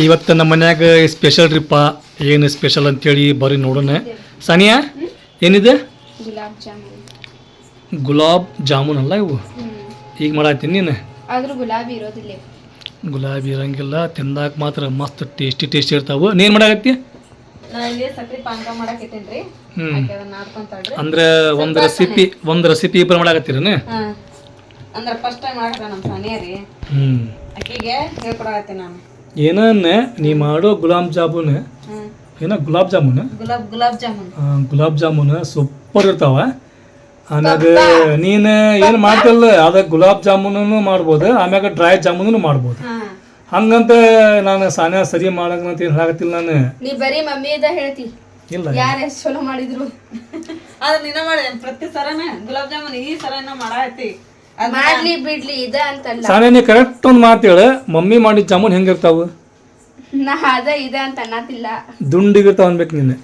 ಇವತ್ತು ನಮ್ಮ ಮನ್ಯಾಗ ಸ್ಪೆಷಲ್ ಟ್ರಿಪ್ಪ ಏನು ಸ್ಪೆಷಲ್ ಅಂತೇಳಿ ಬರ್ರಿ ನೋಡೋಣ. ಸಾನಿಯಾ ಏನಿದೆ? ಗುಲಾಬ್ ಜಾಮೂನ್ ಅಲ್ಲ ಇವು. ಈಗ ಮಾಡತ್ತೀನಿ ನೀನು. ಆದ್ರೂ ಗುಲಾಬಿ ಇರೋದಿಲ್ಲ. ಗುಲಾಬಿ ಇರಂಗಿಲ್ಲ, ತಿಂದಾಕ ಮಾತ್ರ ಮಸ್ತ್ ಟೇಸ್ಟಿ ಇರ್ತಾವ. ನೀನು ಮಾಡಾಕತ್ತಿ? ಅಂದ್ರೆ ಒಂದು ರೆಸಿಪಿ ಇಬ್ಬರು ಮಾಡಾಕತ್ತೀರನ? ಅಂದ್ರೆ ಫಸ್ಟ್ ಟೈಮ್ ಮಾಡಕ ನಮ್ಮ ಸಾನಿಯರಿ ಆಕೆಗೆ ಹೇಳ್ಕೊಡಕತ್ತೀನಿ ನಾನು. ಏನನ್ನ ನೀ ಮಾಡೋ ಗುಲಾಬ್ ಜಾಮೂನ್ ಏನ ಗುಲಾಬ್ ಜಾಮೂನ್ ಸೂಪರ್ ಇರ್ತಾವ. ಆಮ್ಯಾಗ ನೀನು ಏನು ಮಾಡ್ತಿಲ್ಲ ಅದ ಗುಲಾಬ್ ಜಾಮೂನು ಮಾಡ್ಬೋದು, ಆಮ್ಯಾಗ ಡ್ರೈ ಜಾಮೂನು ಮಾಡ್ಬೋದು. ಹಂಗಂತ ನಾನು ಸಾನ್ಯಾ ಸರಿ ಮಾಡಂತ ಏನು ಹೇಳಕತ್ತಿಲ್ಲ ನಾನು. ನೀ ಬರೀ ಮಮ್ಮಿದ ಹೇಳ್ತಿ. ಇಲ್ಲ ಯಾರು ಎಷ್ಟು ಚಲೋ ಮಾಡಿದ್ರು ಅದ್ರ ನೀನ ಮಾಡಿದೆ ಪ್ರತಿ ಸರನ ಗುಲಾಬ್ ಜಾಮೂನ್ ಈ ಸರನ ಮಾಡಾಕತ್ತಿ. ಮಾಡ್ಲಿ ಬಿಡ್ಲಿ ಇದ ಅಂತಲ್ಲ. ಸಾನ್ಯಾ ನೀ ಕರೆಕ್ಟ್ ಒಂದು ಮಾತು ಹೇಳ, ಮಮ್ಮಿ ಮಾಡಿದ ಜಾಮೂನ್ ಹೆಂಗಿರ್ತಾವ? ನಾ ಅದ ಇದ ಅಂತ ಅನ್ನತಿಲ್ಲ, ದುಂಡಿಗಿರ್ತಾವ ಅನ್ಬೇಕು ನೀನು.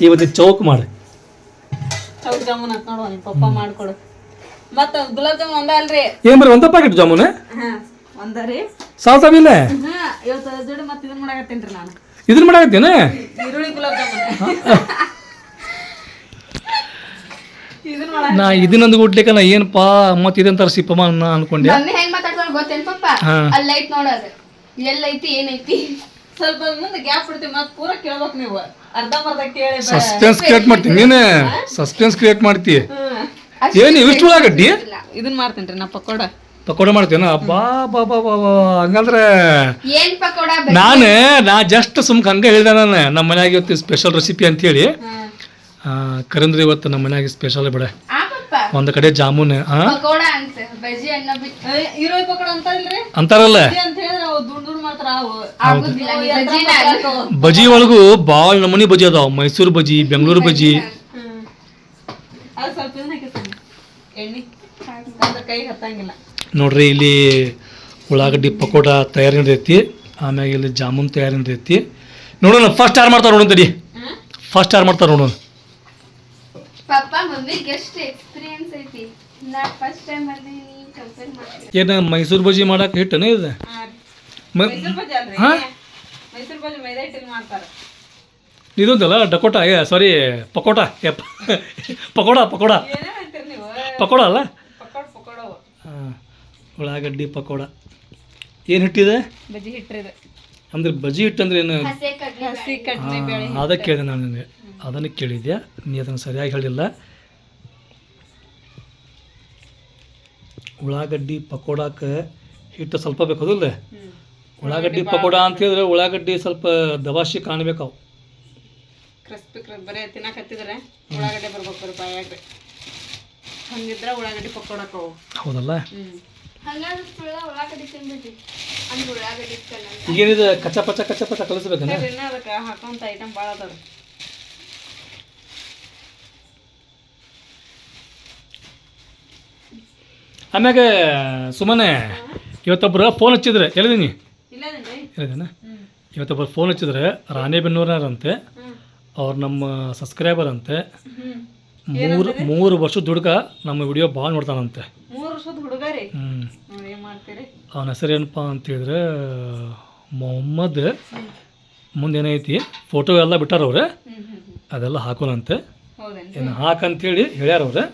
ಇವತ್ತು ಚೌಕ್ ಮಾಡಿ ಚೌಕ್ ಜಾಮೂನ್ ಅಂತ ನೋಡುವ ನಿಮ್ಮ ಪಪ್ಪ ಮಾಡ್ಕೊಡು. ಮತ್ತ ಗುಲಾಬ್ ಜಾಮೂನ್ ಒಂದ ಅಲ್ರಿ? ಏನ್ ಬರೀ ಒಂದ ಪ್ಯಾಕೆಟ್ ಜಾಮೂನ್ ಒಂದರಿ ಸಾಲ್ಸಾವಿಲ್ಲ. ಇವತ್ತು ದುಡ್ಡು ಮತ್ತೆ ಇದನ್ನ ಮಾಡಾಕತ್ತೀನ್ರಿ ನಾನು. ಇದನ್ನ ಮಾಡಾಕತ್ತೀನ? ಈರುಳ್ಳಿ ಗುಲಾಬ್ ಜಾಮೂನ್ ನಾ ಇದನ್ನೊಂದು ಗುಡ್ಲಿಕ್ಕ ನಾ ಏನಪ್ಪಾ ಮತ್ತೆ ಇದಂತಾರ ಸಿಪ್ಪಮ್ಮ ಅನ್ಕೊಂಡೆ. ಮಮ್ಮಿ ಹೆಂಗ್ ಮಾತಾಡ್ತಾಳ ಗೊತ್ತೇನ್ ಪಪ್ಪ? ಅಲ್ಲಿ ಐತ್ ನೋಡೋದು ಎಲ್ಲೈತಿ ಏನೈತಿ. ಸ್ವಲ್ಪ ಮುಂದೆ ಗ್ಯಾಪ್ ಬಿಡ್ತೀವಿ ಮತ್ತೆ ಪೂರ ಕೇಳ್ಬೇಕು ನೀವು. ಅರ್ಧಂಬರ್ಧ ಕೇಳಿ ಸಸ್ಪೆನ್ಸ್ ಕ್ರಿಯೇಟ್ ಮಾಡ್ತೀನಿ ನೀನು. ಸಸ್ಪೆನ್ಸ್ ಕ್ರಿಯೇಟ್ ಮಾಡ್ತೀಯ ಏನು ಇಷ್ಟು ಉಳ್ಳಾಗಡ್ಡಿ? ಇದನ್ನ ಮಾಡ್ತೇನ್ರಿ ನಾ ಪಕೋಡ ಮಾಡ್ತೇನ? ಅಬ್ಬಾ ಬಾಬಾ ಬಾಬಾ. ಹಂಗಂದ್ರೆ ಏನ್ ಪಕೋಡ? ನಾ ಜಸ್ಟ್ ಸುಮ್ಕ ಹಂಗ ಹೇಳಿದೆ ನಾನು ನಮ್ಮ ಮನ್ಯಾಗ ಇವತ್ತು ಸ್ಪೆಷಲ್ ರೆಸಿಪಿ ಅಂತೇಳಿ. ಕರಂದ್ರಿ ಇವತ್ತು ನಮ್ಮ ಮನ್ಯಾಗ ಸ್ಪೆಷಲ್ ಬಿಡ. ಒಂದ್ ಕಡೆ ಜಾಮೂನ್ ಪಕೋಡ ಅಂತ ಬಜ್ಜಿ ಅನ್ನ ಈರುಳ್ಳಿ ಪಕೋಡ ಅಂತಾರಿಲ್ರಿ ಅಂತಾರಲ್ಲ, ಅಂತ ಹೇಳಿದ್ರೆ ಅವು ದುಂಡ್ ಮಾಡ್ತಾರ. ಅವು ಆಗುದಿಲ್ಲ, ನೀ ಬಜ್ಜಿನ ಅಲ್ಲ. ಬಜಿ ಒಳಗು ಭಾಳ ನಮೂನಿ ಬಜಿ ಅದಾವ. ಮೈಸೂರು ಬಜಿ, ಬೆಂಗಳೂರು ಬಜಿ. ಅದು ಸ್ವಲ್ಪ ಇದನ್ನ ಹಾಕಿಸ್ತಾನೆ ಎಣ್ಣೆ, ಅಂದ್ರೆ ಕೈ ಹತ್ತಂಗಿಲ್ಲ ನೋಡ್ರಿ. ಇಲ್ಲಿ ಉಳ್ಳಾಗಡ್ಡಿ ಪಕೋಡ ತಯಾರಿ ನಡೀತಿ, ಆಮ್ಯಾಗ ಇಲ್ಲಿ ಜಾಮೂನ್ ತಯಾರಿ ನಡೀತಿ. ನೋಡೋಣ ಫಸ್ಟ್ ಯಾರು ಮಾಡ್ತಾರ ನೋಡೋಣ ತಡಿ. ಫಸ್ಟ್ ಯಾರು ಮಾಡ್ತಾರ ನೋಡೋಣ. ಪಪ್ಪ ಮಮ್ಮಿಗೆ ಎಷ್ಟು ಎಕ್ಸ್ಪೀರಿಯನ್ಸ್ ಐತಿ. ನಾ ಫಸ್ಟ್ ಟೈಮ್ ಬಂದೀನಿ, ಕಂಪೇರ್ ಮಾಡ್ತೀನಿ. ಏನು ಮೈಸೂರು ಬಜಿ ಮಾಡಕ್ಕೆ ಹಿಟ್ಟನ ಇದು? ಮೈಸೂರು ಬಜ್ಜಿ ಅಲ್ರಿ, ಮೈಸೂರು ಬಜ್ಜಿ ಮೈದಾ ಹಿಟ್ಟಿನ ಮಾಡ್ತಾರ. ಇದೊಂದಲ್ಲ ಡಕೋಟ, ಸಾರಿ ಪಕೋಟ. ಪಕೋಡ ಏನೇ ಅಂತೀರಿ ನೀವು? ಪಕೋಡ ಅಲ್ಲ, ಪಕೋಡ ಉಳ್ಳಾಗಡ್ಡಿ ಪಕೋಡ. ಏನು ಹಿಟ್ಟಿದೆ? ಬಜ್ಜಿ ಹಿಟ್ರಿ ಇದು. ಅಂದ್ರೆ ಬಜ್ಜಿ ಹಿಟ್ಟು ಅಂದ್ರೆ ಏನು? ಹಸಿ ಕಡ್ಲೆ ಬೇಳೆ. ಅದಕ್ಕೆ ಕೇಳಿದೆ ನಾನು ನಿನಗೆ, ಅದನ್ನು ಕೇಳಿದ್ದೆ, ನೀ ಅದನ್ನು ಸರಿಯಾಗಿ ಹೇಳಿಲ್ಲ. ಉಳ್ಳಾಗಡ್ಡಿ ಪಕೋಡಕ್ಕೆ ಹಿಟ್ಟು ಸ್ವಲ್ಪ ಬೇಕದಿಲ್ಲ? ಉಳ್ಳಾಗಡ್ಡಿ ಪಕೋಡ ಅಂತ ಹೇಳಿದ್ರೆ ಉಳ್ಳಾಗಡ್ಡಿ ಸ್ವಲ್ಪ ದವಾಸಿ ಕಾಣಬೇಕಾವು. ಕ್ರಿಸ್ಪಿ ಬರೀ ತಿನ್ನಕತ್ತಿದ್ರೆ ಉಳ್ಳಾಗಡ್ಡೆ ಬರ್ಬೇಕು ಬಾಯಾಗ್ರಿ. ಹಂಗಿದ್ರೆ ಉಳ್ಳಾಗಡ್ಡಿ ಪಕೋಡಕ್ಕವು. ಹೌದಲ್ಲ? ಉಳ್ಳಾಗಡ್ಡಿ ತಿನ್ಬಿಟ್ಟಿ ಅಂದ್ರೆ ಉಳ್ಳಾಗಡ್ಡಿ ಈಗೇನಿದೆ ಕಚ್ಚಾ ಪಚ್ಚ ಕಲಿಸ್ಬೇಕನ್ನ? ಅದಕ್ಕೆ ಹಾಕೋಂತ ಐಟಮ್ ಭಾಳ ಅದಾವ. ಆಮ್ಯಾಗ ಸುಮ್ಮನೆ ಇವತ್ತೊಬ್ಬರು ಫೋನ್ ಹಚ್ಚಿದ್ರೆ ಹೇಳಿದೀನಿ, ಇಲ್ಲದೇನ್ರಿ? ಹೇಳಿದೇನ? ಇವತ್ತೊಬ್ಬರು ಫೋನ್ ಹಚ್ಚಿದ್ರೆ ರಾಣೆಬೆನ್ನೂರನಂತೆ, ಅವ್ರು ನಮ್ಮ ಸಬ್ಸ್ಕ್ರೈಬರ್ ಅಂತೆ. 3 ವರ್ಷದ ಹುಡುಗ ನಮ್ಮ ವಿಡಿಯೋ ಭಾಳ ನೋಡ್ತಾನಂತೆ. 3 ವರ್ಷದ ಹುಡುಗ ರೀ? ಏನು ಮಾಡ್ತೀರಿ? ಅವನ ಹೆಸರು ಏನಪ್ಪ ಅಂತೇಳಿದ್ರೆ ಮೊಹಮ್ಮದ್. ಮುಂದೇನೈತಿ ಫೋಟೋ ಎಲ್ಲ ಬಿಟ್ಟಾರ ಅವ್ರೆ, ಅದೆಲ್ಲ ಹಾಕೋನಂತೆ. ಏನು ಹಾಕಂತೇಳಿ ಹೇಳ್ಯಾರವ್ರೆ,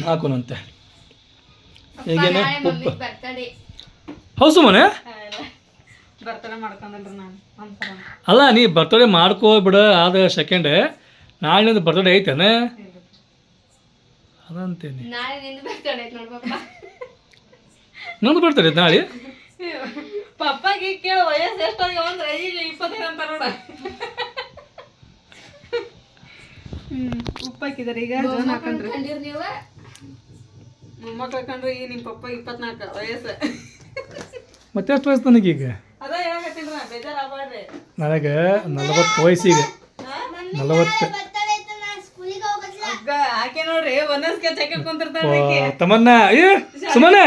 ಹಾಕೋನಂತೆ. ಈಗೇನೆ ಉಪ್ಪು ಹೌದು ಸುಮ್ಮನೆ ಬರ್ತಡೇ ಮಾಡ್ಕೊಂಡ್ರಿ ನಾನು ಒಂದ್ಸಲ. ಅಲ್ಲ ನೀ ಬರ್ತಡೇ ಮಾಡ್ಕೋಬಿಡ, ಆದ ಸೆಕೆಂಡ್ ನಾಳಿನಿಂದ ಬರ್ತಡೇ ಐತೇನೆ ಅದಂತೇನಿ. ನಂದು ಬರ್ತಡೇ ನಾಳೆ. ಪಪ್ಪಾಗಿ ಕೇಳ ವಯಸ್ಸು ಎಷ್ಟಾಗ್ಯಾವ ಅಂದ್ರೆ ಈಗ 25 ಅಂತ ನೋಡ. ಉಪ್ಪು ಹಾಕಿದಾರೆ ಈಗ ಜೋನ್ ಹಾಕೊಂಡ್ರಿ ನೀವು. ಮೊಮ್ಮಕ್ಳು ಕಂಡ್ರಿ ಈಗ ನಿಮ್ಮ ಪಪ್ಪ 24 ವಯಸ್ಸು. ಮತ್ತೆ ಎಷ್ಟು ವಯಸ್ಸು ನನಗೀಗ? ಅದ ಹೇಳಕತ್ತೀನ್ರ, ಬೇಜಾರಾಗ್ಬೇಡ್ರಿ. ನನಗೆ 40 ವಯಸ್ಸಿಗೆ. 40 ಆಕೆ ನೋಡ್ರಿ ಒಂದೊಂದ್ ಸ್ಕೆಚ್ ಹಾಕಿ ಕುಂತಿರ್ತಾಳೆ. ತಮ್ಮನ್ನ ಸುಮ್ಮನೆ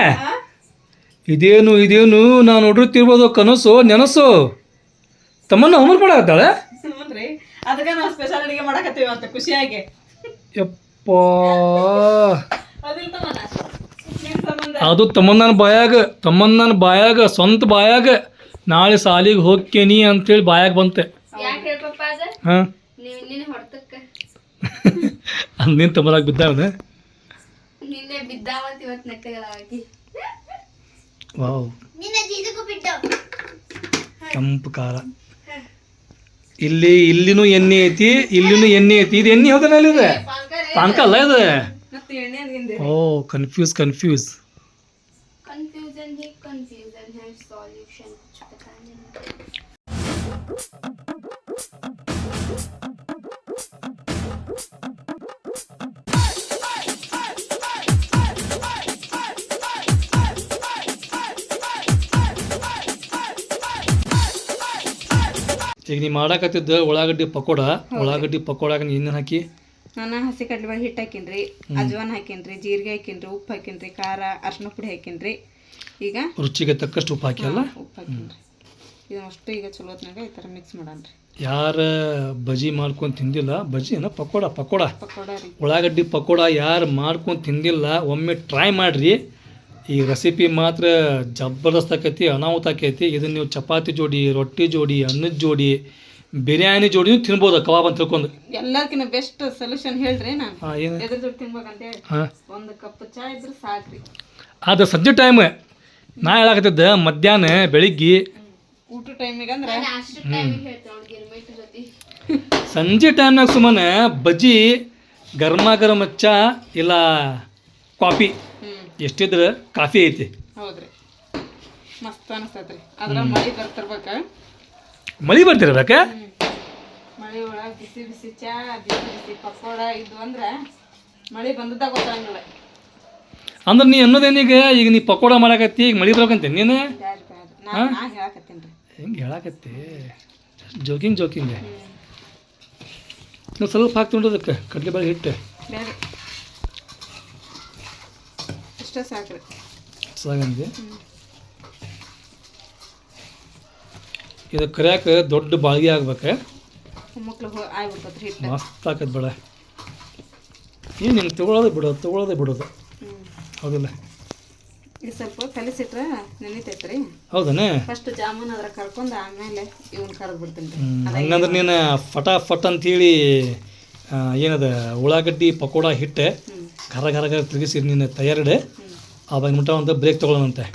ಇದೇನು ನಾನು ನೋಡಿರ್ತಿರ್ಬೋದು ಕನಸು ನೆನಸು. ತಮ್ಮನ್ನ ಹೋಮ್ವರ್ಕ್ ಮಾಡಾಕತ್ತಾಳೆ. ಸುಮ್ಮನ್ರಿ, ಅದಕ್ಕೆ ನಾವು ಸ್ಪೆಷಲ್ ಅಡಿಗೆ ಮಾಡಕತ್ತೀವಿ ಅಂತ ಖುಷಿಯಾಗಿ. ಯಪ್ಪ ಅದಿಲ್ಲ ತಮ್ಮನ ಅದು ತಮ್ಮಣ್ಣನ ಬಾಯಾಗ ಸ್ವಂತ ಬಾಯಾಗ ನಾಳೆ ಸಾಲಿಗೆ ಹೋಗ್ಕೇನಿ ಅಂತೇಳಿ ಬಾಯಾಗ ಬಂತೆ. ಯಾಕೆ ಹೇಳ್ಪಪ್ಪ ಅದ ಹಾಂ ನಿನ್ನೆ ಹೊಡ್ತಕ್ಕ ಅದು ನಿನ್ನ ತಮ್ಮನಾಗ ಬಿದ್ದಾವನ. ನಿನ್ನೆ ಬಿದ್ದಾವಂತ ಇವತ್ತು ನೆಟ್ಟಗಳಾಗಿ ವಾವ್ ತಂಪು ಖಾರ. ಇಲ್ಲಿನೂ ಎಣ್ಣೆ ಐತಿ, ಇಲ್ಲಿನೂ ಎಣ್ಣೆ ಐತಿ. ಇದು ಎಣ್ಣೆ ಹೌದಲ್ಲ ಇದೆ ಪಾನಕ ಅಲ್ಲ ಇದು. ಮತ್ತೆ ಎಣ್ಣೆ ಅದ್ಗಿಂದೆ ಓ ಕನ್ಫ್ಯೂಸ್ कंफ्यूजन है सॉल्यूशन कुछ पता नहीं. ಈಗ ನೀ ಮಾಡಾಕತ್ತಿದ್ದ ಉಳ್ಳಾಗಡ್ಡಿ ಪಕೋಡಾಗ ನೀ ಏನೇನು ಹಾಕಿ? ನಾನು ಹಸಿ ಕಡ್ಲೆಬೇಳೆ ಹಿಟ್ಟು ಹಾಕಿನ್ರಿ, ಅಜ್ವಾನ್ ಹಾಕಿನ್ರಿ, ಜೀರಿಗೆ ಹಾಕಿನ್ರಿ, ಉಪ್ಪು ಹಾಕಿನ್ರಿ, ಖಾರ ಅರ್ಶಿನ ಪುಡಿ ಹಾಕಿನ್ರಿ. ಈಗ ರುಚಿಗೆ ತಕ್ಕಷ್ಟು ಉಪ್ಪು ಹಾಕಿ ಅಲ್ಲ? ಉಪ್ಪು ಹಾಕಿನ್ರಿ. ಇದನ್ನಷ್ಟು ಈಗ ಚಲೋತ್ನಾಗ ಈ ಥರ ಮಿಕ್ಸ್ ಮಾಡನ್ರಿ. ಯಾರ ಬಜಿ ಮಾಡ್ಕೊಂಡು ತಿಂದಿಲ್ಲ, ಬಜಿ ಏನೋ ಪಕೋಡ ರೀ, ಉಳ್ಳಾಗಡ್ಡಿ ಪಕೋಡ ಯಾರು ಮಾಡ್ಕೊಂಡು ತಿಂದಿಲ್ಲ ಒಮ್ಮೆ ಟ್ರೈ ಮಾಡಿರಿ. ಈ ರೆಸಿಪಿ ಮಾತ್ರ ಜಬರ್ದಸ್ತ್ ಆಕೈತಿ, ಅನಾಹುತ ಆಕೈತಿ. ಇದನ್ನು ನೀವು ಚಪಾತಿ ಜೋಡಿ, ರೊಟ್ಟಿ ಜೋಡಿ, ಅನ್ನದ ಜೋಡಿ, ಬಿರಿಯಾನಿ ಜೋಡಿನೂ ತಿನ್ಬೋದು ಕಬಾಬ್ ಅಂತ ತಿಳ್ಕೊಂಡು. ಎಲ್ಲದಕ್ಕಿಂತ ಬೆಸ್ಟ್ ಸೊಲ್ಯೂಷನ್ ಹೇಳ್ರಿ. ನಾನು ಏನು ಎದ್ರ ಜೊತೆ ತಿನ್ಬೇಕಂತ ಹೇಳಿ ಹಾಂ ಒಂದು ಕಪ್ ಚಾ ಇದ್ರೆ ಸಾಕ್ರಿ. ಅದು ಸಂಜೆ ಟೈಮ್ ನಾ ಹೇಳಾಕತ್ತಿದ್ದೆ, ಮಧ್ಯಾಹ್ನ ಬೆಳಿಗ್ಗೆ ಊಟ ಟೈಮಿಗೆ ಅಂದ್ರೆ ಅಷ್ಟು ಟೈಮಿಗೆ ಹೇಳ್ತಾವ ಗಿರ್ಮಿಟ್ ಜೊತೆ ಸಂಜೆ ಟೈಮ್ನಾಗ ಸುಮ್ಮನೆ ಬಜ್ಜಿ ಗರಮ ಚಾ ಇಲ್ಲ ಕಾಫಿ, ಎಷ್ಟಿದ್ರೆ ಕಾಫಿ ಐತಿ. ಹೌದ್ರಿ, ಮಸ್ತ್ ಅನಿಸ್ತೈತ್ರಿ. ಅದ್ರ ಮಳಿ ಬರ್ತಿರ್ಬೇಕ, ಮಳಿ ಬರ್ತಿರ್ಬೇಕ. ಮಳಿ ಒಳಗೆ ಬಿಸಿ ಬಿಸಿ ಚಾ, ಬಿಸಿ ಬಿಸಿ ಪಕೋಡ ಇದು ಅಂದ್ರೆ ಮಳಿ ಬಂದದಾಗ ಗೊತ್ತಾಗಂಗಿಲ್ಲ. ಅಂದ್ರೆ ನೀ ಅನ್ನೋದೇನೀಗ ಈಗ ನೀ ಪಕೋಡ ಮಾಡಾಕತ್ತಿ, ಈಗ ಮಳಿ ಬರ್ಬೇಕಂತೆ ನೀನು. ನಾ ಹೇಳಕತ್ತೀನಿ. ಹೆಂಗೆ ಹೇಳಾಕತ್ತಿ? ಜೋಕಿಂಗ್ ನಾವು ಸ್ವಲ್ಪ ಹಾಕ್ತೀನಿ ಅದಕ್ಕೆ ಕಡಲೆಬೇಳೆ ಹಿಟ್ಟು. ಬೇರೆ ಇಷ್ಟ ಸಾಕ್ರಿ ಸಾಗಂದೆ. ಇದು ಕರಿಯಾಕ ದೊಡ್ಡ ಬಾಳಿಗೆ ಆಗ್ಬೇಕು. ಮಕ್ಳು ಆಗ್ಬಿಡ್ತದ್ರಿ ಹಿಟ್ಟು. ಮಸ್ತ್ ಆಕತ್ ಬೇಡ. ಏನು ಹಿಂಗೆ ತೊಗೊಳೋದೇ ಬಿಡೋದು ಹೌದಿಲ್ಲ? ಇದು ಸ್ವಲ್ಪ ಕಲಿಸಿಟ್ರೆ ನೆನಿತೈತ್ರಿ. ಹೌದನೇ? ಫಸ್ಟ್ ಜಾಮೂನ್ ಅದ್ರ ಕರ್ಕೊಂಡು ಆಮೇಲೆ ಇವನ್ ಕರೆದು ಬಿಡ್ತೀನಿ. ಹಂಗಂದ್ರೆ ನೀನು ಫಟಾಫಟ್ ಅಂತೇಳಿ ಏನದ ಉಳ್ಳಾಗಡ್ಡಿ ಪಕೋಡ ಹಿಟ್ಟೆ ಘರ ತಿರುಗಿಸಿ ನೀನು ತಯಾರಿಡೆ. ಆವಾಗ ಮುಟ್ಟ ಅಂತ ಬ್ರೇಕ್ ತೊಗೊಳ್ಳೋಣಂತೆ.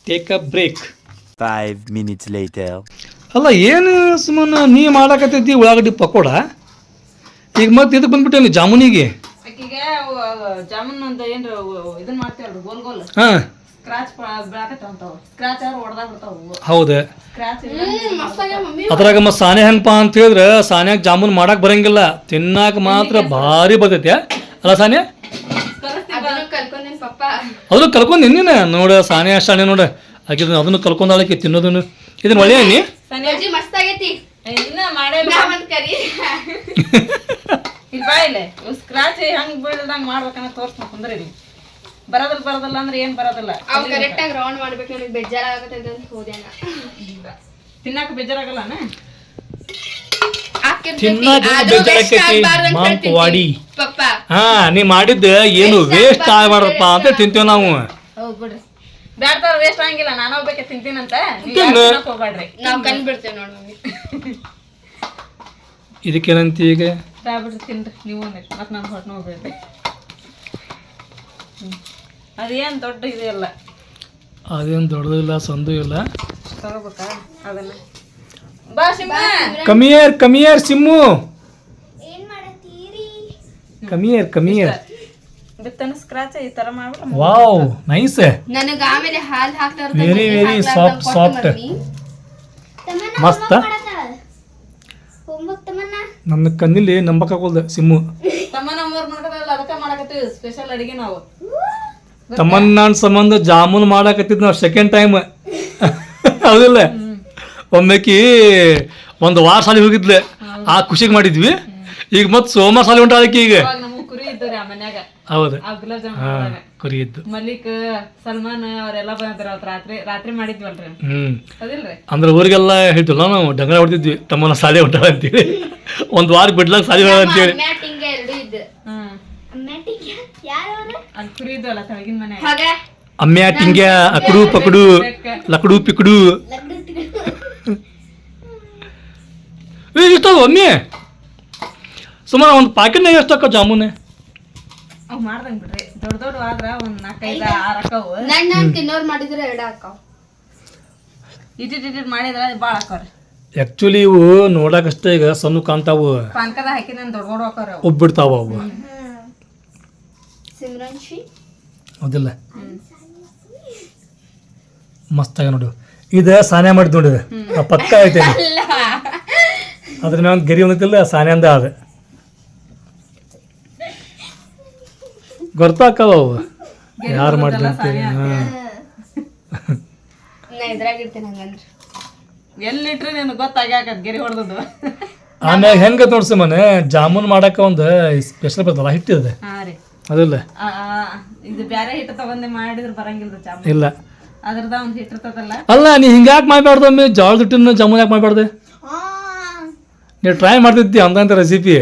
Take a break. 5 minutes later. ಅಲ್ಲ ಏನು ಸುಮ್ಮನೆ ನೀ ಮಾಡಾಕತ್ತೈತಿ ಉಳ್ಳಾಗಡ್ಡಿ ಪಕೋಡ, ಈಗ ಮತ್ತೆ ಇದಕ್ಕೆ ಬಂದ್ಬಿಟ್ಟೆ ನೀ ಜಾಮೂನಿಗೆ. ಆಕಿಗೆ ಜಾಮೂನ್ ಅಂತ ಏನ್ರ ಇದನ್ನ ಮಾಡ್ತೀವಲ್ರಿ ಗೋಲ್ ಹಾಂ ಸ್ಕ್ರಾಚ್ ಬೆಳಕತ್ತಾವಂತಾವ. ಸ್ಕ್ರಾಚ್ ಆದ್ರೆ ಹೊಡೆದಾಗ ಬಿಡ್ತಾವ. ಹೌದು. ಸ್ಕ್ರಾಚ್ ಅದ್ರಾಗ ಮತ್ತೆ ಸಾನೆ ಹೆಂಗಪ್ಪ ಅಂತ ಹೇಳಿದ್ರೆ ಸಾನ್ಯಾಗ ಜಾಮೂನ್ ಮಾಡಕ್ ಬರಂಗಿಲ್ಲ, ತಿನ್ನಾಕ ಮಾತ್ರ ಭಾರಿ ಬರ್ತೈತಿ ಅಲ್ಲ ಸಾನೆ? ಕಲ್ಕೊಂಡೇನ್ ಪಪ್ಪ. ಅದು ಕಲ್ಕೊಂಡ್ ನೀನು ನೋಡ ಸಾನೆ ಅಷ್ಟಾನೆ ನೋಡ ಆಕಿದ್ ಅದನ್ನು ಕಲ್ಕೊಂಡಾಳಕ್ಕೆ ತಿನ್ನೋದನ್ನು. ಇದನ್ನ ಒಳ್ಳೆಯ ನೀ ಬಜ್ಜಿ ಮಸ್ತ್ ಆಗೈತಿ. ಇನ್ನ ಮಾಡೇ ಒಂದ್ ಕರಿ ಇಲ್ಲಿ ಬಾಯಿಲೆ ಸ್ಕ್ರಾಚ್ ಹೆಂಗ್ ಬೀಳ್ದಂಗ್ ಮಾಡ್ಬೇಕನ್ನ ತೋರ್ಸ್ಕೊಂಡ್ ಕುಂದ್ರಿ. ಬರೋದಲ್ಲ ಅಂದ್ರೆ ಏನ್ ಬರೋದಿಲ್ಲ. ಅವ್ ಕರೆಕ್ಟ್ ಆಗಿ ರೌಂಡ್ ಮಾಡ್ಬೇಕು. ನನಗೆ ಬೇಜಾರಾಗತ್ತೈತೆ ಅಂತ ಹೋದೇನ. ತಿನ್ನಾಕ ಬೇಜಾರಾಗಲ್ಲನ? ಪಪ್ಪ ಹಾ ನೀ ಮಾಡಿದ್ದ ಏನು ವೇಸ್ಟ್ ಆಗ್ಬಾರ್ದಪ್ಪ ಅಂತ ತಿಂತೇವ್ ನಾವು. ಹೌದ್ ಬಿಡ್ರಿ, ಬ್ಯಾಡ್ತಾರ ವೇಸ್ಟ್ ಆಗಂಗಿಲ್ಲ. ನಾನು ಹೋಗ್ಬೇಕೆ ತಿಂತೀನಂತ ಹೋಗ್ಬೇಡ್ರಿ. ನಾವ್ ಕಂಡ್ ಬಿಡ್ತೇವೆ ನೋಡ್ ಮಮ್ಮಿ. ಇದಕ್ಕೇನಂತ ಈಗ ಬಿಡ್ರಿ ತಿನ್ರಿ ನೀವು ಮತ್ ನಮ್ ಹೊಟ್ಟೆ ಹೋಗ್ಬೇಡ್ರಿ. ಅದೇನ್ ದೊಡ್ಡ ಇದೆಯಲ್ಲ, ಅದೇನು ದೊಡ್ಡದಿಲ್ಲ ಸಂದು ಇಲ್ಲ. ತಗೋಬೇಕಾ ಅದನ್ನ? ಬಾ ಸಿಂಹ, ಕಮಿಯರ್ ಸಿಮ್ಮು, ಕಮಿಯರ್ ಬಿತ್ತನ ಸ್ಕ್ರಾಚ್ ಈ ತರ ಮಾಡ್ಬಿಟ್ರೆ ವಾವ್ ನೈಸ್. ನನಗ ಆಮೇಲೆ ಹಾಲ್ ಹಾಕ್ತಾರ ವೆರಿ ಸಾಫ್ಟ್ ಮಸ್ತ್. ನನ್ನ ಕಣ್ಣಿಲ್ಲಿ ನಂಬಕಾಗೋಲ್ದ ಸಿಮ್ಮು. ತಮ್ಮನ ಮೂರ್ ಮಾಡ್ಕದಲ್ಲ ಅದಕ್ಕ ಮಾಡಕತ್ತೀವಿ ಸ್ಪೆಷಲ್ ಅಡಿಗೆ ನಾವು. ತಮ್ಮನ್ನ ಸಂಬಂಧ ಜಾಮೂನ್ ಮಾಡಾಕತ್ತಿದ್ ನಾವು ಸೆಕೆಂಡ್ ಟೈಮ್ ಹೌದಿಲ್ಲ? ಒಮ್ಮೆಕಿ ಒಂದು ವಾರ ಸಾಲಿ ಹೋಗಿದ್ಲೆ, ಆ ಖುಷಿಗೆ ಮಾಡಿದ್ವಿ. ಈಗ ಮತ್ತೆ ಸೋಮವಾರ ಸಾಲಿ ಹೊಂಟಾಳಕ್ಕೆ ಈಗ. ನಮಗ್ ಕುರಿ ಇದ್ದವ್ರಿ ಆ ಮನ್ಯಾಗ. ಹೌದು, ಆ ಗುಲಾಬ್ ಜಾಮೂನ್ ಕುರಿ ಇದ್ದು ಮಲ್ಲಿಕ್ ಸಲ್ಮಾನ್ ಅವರೆಲ್ಲ ಬಂದ್ರ ಅವತ್ತು ರಾತ್ರಿ ಮಾಡಿದ್ವಲ್ರಿ. ಅದಿಲ್ರಿ ಅಂದ್ರೆ ಊರಿಗೆಲ್ಲ ಹೇಳ್ತಿಲ್ಲ ನಾವು ಡಂಗರ ಹೊಡ್ತಿದ್ವಿ ತಮ್ಮನ ಸಾಲಿ ಹೊಂಟಾಳ ಅಂತೇಳಿ. ಒಂದ್ ವಾರ ಬಿಡ್ಲಾಕ ಸಾಲಿ ಹೊಂಟಾಳ ಅಂತೇಳಿ. ಎರಡು ಇದ್ದು ಅಲ್ಲಿ ಕುರಿ ಇದ್ವಲ್ಲ ತಳಗಿನ ಮನೆ. ಅಮ್ಮ್ಯಾ ಟಿಂಗ್ಯ ಅಕಡು ಪಕಡು ಲಕಡು ಪಿಕಡು ಇರ್ತಾವ ಒಮ್ಮೆ ಸುಮಾರು ಒಂದು ಪ್ಯಾಕೆಟ್ನಾಗ ಎಷ್ಟಕ್ಕ ಜಾಮೂನೆ ಅವ್ ಮಾಡ್ದಂಗ್ ಬಿಡ್ರಿ ದೊಡ್ಡ ಆದ್ರ ಒಂದ್ 4-5 6 ಅಕ್ಕವು ನನ್ನ ತಿನ್ನೋರ್ ಮಾಡಿದ್ರೆ 2 ಹಾಕಾವ್ ಇಟ್ಟಿಟ್ ಮಾಡಿದ್ರ ಭಾಳ ಹಾಕವ್ರಿ ಆ್ಯಕ್ಚುಲಿ ಇವು ನೋಡಕ್ಕಷ್ಟೇ ಈಗ ಸಣ್ಣ ಕಾಣ್ತಾವು ಪಾನ್ಕದ ಹಾಕಿ ನಾನು ದೊಡ್ಡ ಹಾಕವ್ರ ಒಬ್ಬಿಡ್ತಾವ ಅವು ಸಿಮ್ರನ್ಶಿ ಹೌದಿಲ್ಲ ಮಸ್ತಾಗ ನೋಡು ಇದು ಸಾನ್ಯ ಮಾಡಿದ್ ನೋಡಿ ಆ ಪಕ್ಕ ಐತೆ ಅದ್ರ ಮ್ಯಾಗ ಒಂದು ಗೆರಿ ಒಂದಿಲ್ಲ ಸಾನ್ಯಾಂದ ಅದ ಗೊತ್ತಾಕವ ಅವು ಯಾರು ಮಾಡಿದ್ರು ಅಂತೇಳಿ ಹಾಂ ನಾ ಇದ್ರಾಗ ಇಡ್ತೇನೆ ಹಂಗಂದ್ರೆ ಎಲ್ಲಿಟ್ರಿ ನಿನಗೆ ಗೊತ್ತಾಗ್ಯಾಕತ್ ಗೆರಿ ಹೊಡೆದದ್ದು ಆಮ್ಯಾಗ ಹೆಂಗೆ ನೋಡ್ಸಿ ಮನೆ ಜಾಮೂನ್ ಮಾಡಕ್ಕೆ ಒಂದು ಸ್ಪೆಷಲ್ ಬರ್ತಲ್ಲ ಹಿಟ್ಟಿದೆ ಹಾ ರೀ ಅದಿಲ್ಲ ಇದು ಬ್ಯಾರೆ ಹಿಟ್ಟು ತಗೊಂಡೆ ಮಾಡಿದ್ರೆ ಬರಂಗಿಲ್ಲ ಜಾಮೂನ್ ಇಲ್ಲ ಅದ್ರದ ಒಂದು ಹಿಟ್ಟು ಇರ್ತದಲ್ಲ ಅಲ್ಲ ನೀ ಹಿಂಗ್ಯಾಕೆ ಮಾಡಬಾರ್ದು ಒಮ್ಮೆ ಜೋಳದ ಹಿಟ್ಟಿನ ಜಾಮೂನ್ ಯಾಕೆ ಮಾಡಬಾರ್ದು ನೀವು ಟ್ರೈ ಮಾಡ್ತಿದ್ದಿ ಅಂತ ರೆಸಿಪಿ